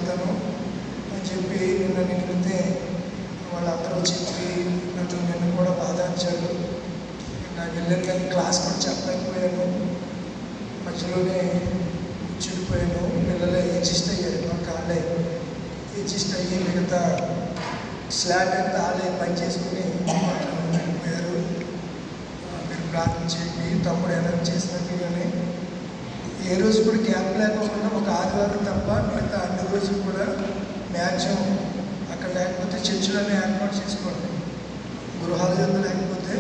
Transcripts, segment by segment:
వెళ్తాను అని చెప్పి నిన్న వెళ్తే వాళ్ళందరూ చెప్పి నన్ను కూడా బాధించారు. నాకు వెళ్ళాను కానీ క్లాస్ కూడా చెప్పలేకపోయాను. మధ్యలోనే చెడిపోయాను. పిల్లలే అడ్జస్ట్ అయ్యారు. మా కాళ్ళే అడ్జస్ట్ అయ్యి మిగతా స్లాట్ అంతా వాళ్ళే పని చేసుకుని వెళ్ళిపోయారు. మీరు ప్రార్థన చేయండి. తమ్ముడు ఏదైనా చేసినట్టుగానే ఏ రోజు కూడా క్యాంప్ లేకపోకుండా ఒక ఆదివారం తప్ప మిగతా అన్ని రోజులు కూడా మ్యాక్సిమం అక్కడ లేకపోతే చర్చిలోనే ఏర్పాటు చేసుకోండి. గృహాల యొక్క లేకపోతే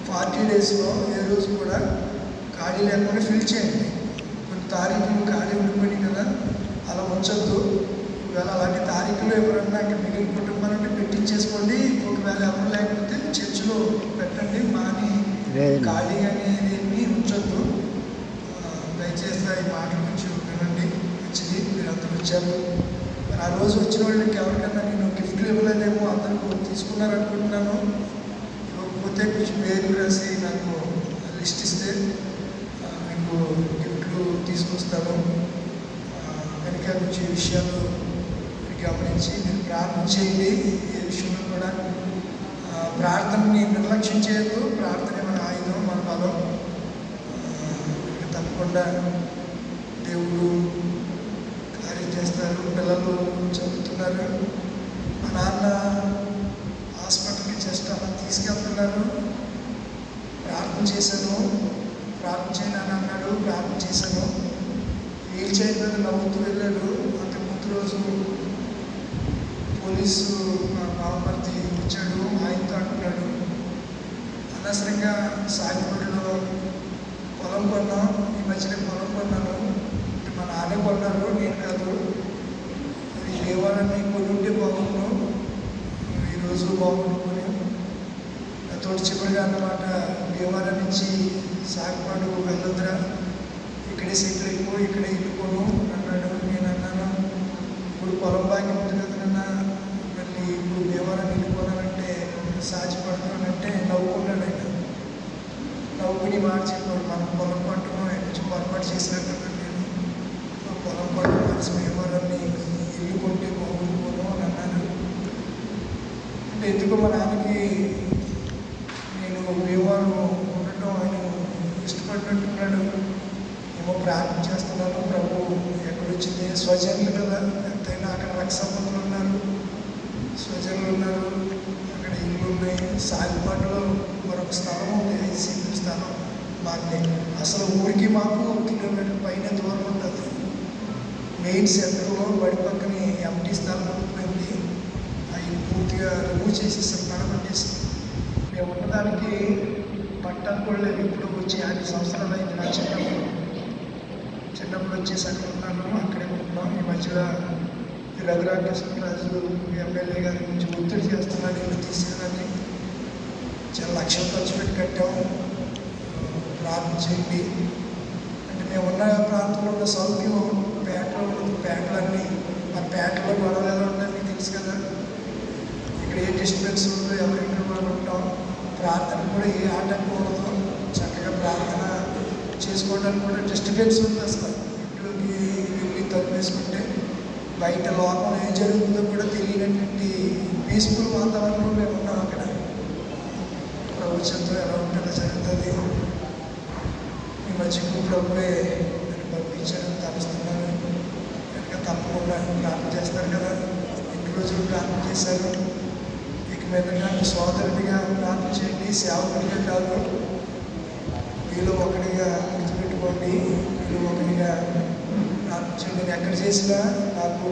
40 డేస్లో ఏ రోజు కూడా ఖాళీ లేకుండా ఫిల్ చేయండి. కొన్ని తారీఖులు ఖాళీ ఉండిపోయినాయి కదా, అలా ఉంచొద్దు. ఒకవేళ అలాంటి తారీఖులు ఎవరన్నా ఇక్కడ మిగిలిన కుటుంబాలంటే పెట్టించేసుకోండి. ఒకవేళ ఎవరు లేకపోతే చర్చిలో పెట్టండి. మాని ఖాళీ అనేది ఉంచొద్దు. దయచేసి ఈ మాటలు కొంచెం వినండి. మంచిది, మీరందరూ వచ్చారు. మరి ఆ రోజు వచ్చిన వాళ్ళకి ఎవరికన్నా నేను గిఫ్ట్లు ఇవ్వలేదేమో, అందరూ తీసుకున్నారనుకుంటున్నాను. ఇవ్వకపోతే కొంచెం పేర్లు రాసి నాకు లిస్ట్ ఇస్తే మీకు గిఫ్ట్లు తీసుకొస్తాను. కనుక కొంచెం విషయాలు గమనించి మీరు ప్రార్థన చేయండి. ఏ విషయంలో కూడా ప్రార్థనని నిర్లక్ష్యం చేయొద్దు. ప్రార్థన మన ఆయుధం, మన బలం. తప్పకుండా దేవుడు కార్యం చేస్తారు. పిల్లలు చదువుతున్నారు. మా నాన్న హాస్పిటల్కి జస్ట్ అలా తీసుకెళ్తున్నారు. ప్రార్థన చేశాను. ప్రార్థన చేయను అన్నాడు. ప్రార్థన చేశాను. వీల్ చైర్ మీద నవ్వుతూ వెళ్ళాడు. అంతకుముందు రోజు పోలీసు మా బావమర్ది వచ్చాడు. ఆయనతో అంటున్నాడు, అనవసరంగా సాగిపడిలో పొలం కొన్నాం. ఈ మధ్యన పొలం కొన్నాను. మా నాన్నే కొన్నారు, నేను కాదు. అది దేవాలయాన్ని కొని ఉంటే బాగుండు. ఈరోజు బాగుండుకొని తోటి చివరిగా అన్నమాట, దేవాలయం నుంచి సాగిపాడు వెళ్ళొద్దురా, ఇక్కడే సెటిల్ అయిపో, ఇక్కడే ఇల్లుకోను అన్నాడు. నేను అన్నాను, ఇప్పుడు పొలం బాగా ఉంది కదన్నా, మళ్ళీ ఇప్పుడు దేవాలయం వెళ్ళిపోనానంటే సాధ్యపడుతున్నానంటే నవ్వుకున్నాడు. ఆయన నవ్వుకుని మాట చెప్పాడు, మనం పొలం పంటను కొంచెం పొరపాటు చేసినట్టు నేను పొలం పంట కలిసి దేవాలయాన్ని ఇల్లు కొంటే బాగుండిపోను అని అన్నాను. అంటే ఎందుకు మా నాన్నకి నేను వ్యవహారం ఉండటం ఆయన ఇష్టపడినట్టున్నాడు. ఏమో ప్రార్థన చేస్తున్నాను. ప్రభు ఎక్కడొచ్చింది, స్వజనులు కదా, ఎంతైనా అక్కడ రక్త సంబంధులు ఉన్నారు, స్వజనులు ఉన్నారు, అక్కడ ఇల్లు ఉన్నాయి. సాగిపాటులో మరొక స్థలం ఉంది, ఐసీపీ స్థలం. మాకు అసలు ఊరికి మాకు 1 కిలోమీటర్ పైన దూరం ఉంటుంది. మెయిన్ సెంటర్లో బడి పక్కనే ఎంటీ స్థలం ఉండిపోయింది. అవి పూర్తిగా రిమూవ్ చేసేసాం, పడగొట్టేసాం. మేము ఉండడానికి పట్టాలు కూడా లేవు. ఇప్పుడు వచ్చి 50 సంవత్సరాలు అయింది. నా చిన్నప్పుడు వచ్చేసి అక్కడ ఉన్నాను, అక్కడే ఉంటున్నాం. ఈ మధ్యలో రఘురామకృష్ణరాజు ఎమ్మెల్యే గారి గురించి ఒత్తిడి చేస్తున్నాడు, ఇల్లు తీసేయాలని. చాలా లక్షలు ఖర్చు పెట్టి కట్టాము. ప్రార్థన చేయండి. అంటే మేము ఉన్న ప్రాంతంలో ఉన్న సౌకర్యం పేటలో ఉండదు. పేటలన్నీ మన పేటలో గొడవలు ఎలా ఉంటాయి మీకు తెలుసు కదా. ఇక్కడ ఏ డిస్టర్బెన్స్ ఉందో ఎవరింట్లో వాళ్ళు ఉంటాం. ప్రార్థన కూడా ఏ ఆటంకం ఉండదు. చక్కగా ప్రార్థన చేసుకోవడానికి కూడా డిస్టర్బెన్స్ ఉంది. అసలు ఇంట్లోకి వెళ్ళి తప్పేసుకుంటే బయట లోపల ఏం జరుగుతుందో కూడా తెలియనటువంటి పీస్ఫుల్ వాతావరణంలో మేము ఉన్నాం. అక్కడ ప్రపంచంతో ఎలా ఉంటుందో జరుగుతుంది. ఈ మధ్యకు ప్రభువే నేను పంపించాలని తలుస్తున్నాను. కనుక తప్పకుండా ప్రార్థన చేస్తారు కదా. 2 రోజులు ప్రార్థన చేశారు. ఇక మీదట సోదరుడిగా ప్రార్థన చేయండి, సేవకుడిగా కాదు. వీళ్ళు ఒకటిగా గుర్తుపెట్టుకోండి. వీళ్ళు ఒకటిగా ప్రార్థన చేయండి. నేను ఎక్కడ చేసినా నాకు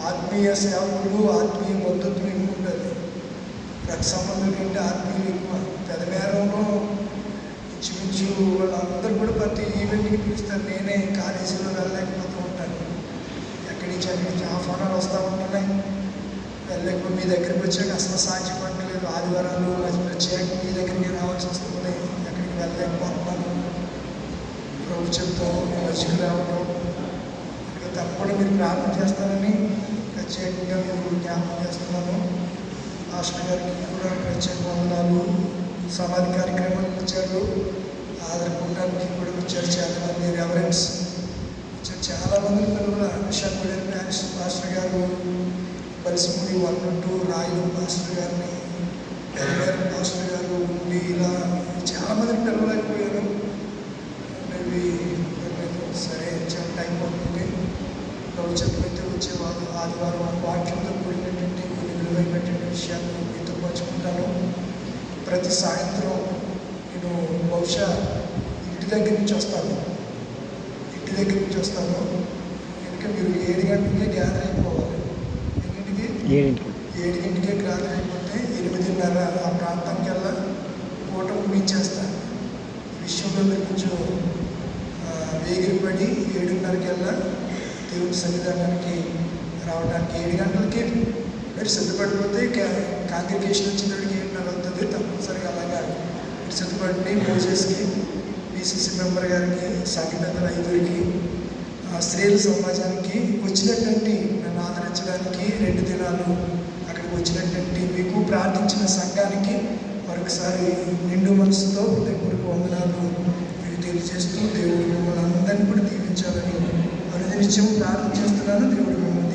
ఆత్మీయ సేవకులు, ఆత్మీయ బంధుత్వం ఎక్కువ ఉంటుంది. రక్త సంబంధుల కంటే ఆత్మీయులు ఎక్కువ. పెదవేరంలో ఇంచుమించు వాళ్ళందరూ కూడా ప్రతి ఈవెంట్కి పిలుస్తారు. నేనే కాలేజీలో వెళ్ళలేకపోతూ ఉంటాను. ఎక్కడి నుంచి ఆహ్వానాలు వస్తూ ఉంటున్నాయి. వెళ్ళలేకపోతే మీ దగ్గరికి వచ్చాక అసలు సాధ్యపడలేదు. ఆదివారాలు ప్రత్యేకంగా మీ దగ్గరికి రావాల్సి వస్తుంది. ఎక్కడికి వెళ్ళలేకపోతున్నాను. ప్రభుత్వంతో మధ్యకు రావడం. తప్పకుండా మీరు ప్రార్థన చేస్తారని ప్రత్యేకంగా మీరు జ్ఞాపకం చేస్తున్నాను. మాస్టర్ గారికి కూడా ప్రత్యేక వందనాలు. సమాధి కార్యక్రమానికి వచ్చారు, ఆదరపడడానికి కూడా వచ్చారు. చాలామంది రెవరెన్స్ వచ్చారు. చాలామంది పిల్లలు విశాఖపట్నం మాస్టర్ గారు కలిసిపోయి 1-2 రాయలు పాస్టర్ గారిని, పెద్దగారు పాస్టర్ గారు ఉండి ఇలా చాలామందిని పిలవలేకపోయాను. మేబీ సరే చాలా టైం పడుతుంది. ప్రభు చెప్పినట్టు వచ్చే ఆదివారం వాక్యంతో కూడినటువంటి కొన్ని విలువైనటువంటి విషయాలు మీతో పంచుకుంటాను. ప్రతి సాయంత్రం నేను బహుశా ఇంటి దగ్గర నుంచి వస్తాను. ఎందుకంటే మీరు 7 గంటలకే గ్యాదర్ అయిపోవాలి. ఎన్నింటికి? 7 గంటలకే గ్యాదర్ అయిపోతే 8:30 ఆ ప్రాంతానికి వెళ్ళా పూట ముగించేస్తాను. ఈ విషయంలో మీరు కొంచెం వేగిరపడి 7:30కి వెళ్ళా దేవుడి సన్నిధానానికి రావడానికి 7 గంటలకి మీరు సిద్ధపడిపోతే కాంగ్రిగేషన్ వచ్చినప్పటికి 7:30 అవుతుంది. తప్పనిసరిగా అలాగా మీరు సిద్ధపడి మోజెస్కి, పిసిసి మెంబర్ గారికి, సంఘ పెద్దల 5కి, స్త్రీల సమాజానికి వచ్చినటువంటి నన్ను ఆదరించడానికి 2 దినాలు అక్కడికి వచ్చినటువంటి మీకు ప్రార్థించిన సంఘానికి మరొకసారి నిండు మనసుతో హృదయపూర్వక వందనాలు మీకు తెలియజేస్తూ దేవుడు మిమ్మల్ని అందరినీ కూడా దీవించాలని అనుదినిత్యం ప్రార్థన చేస్తున్నాను. దేవుడు మిమ్మల్ని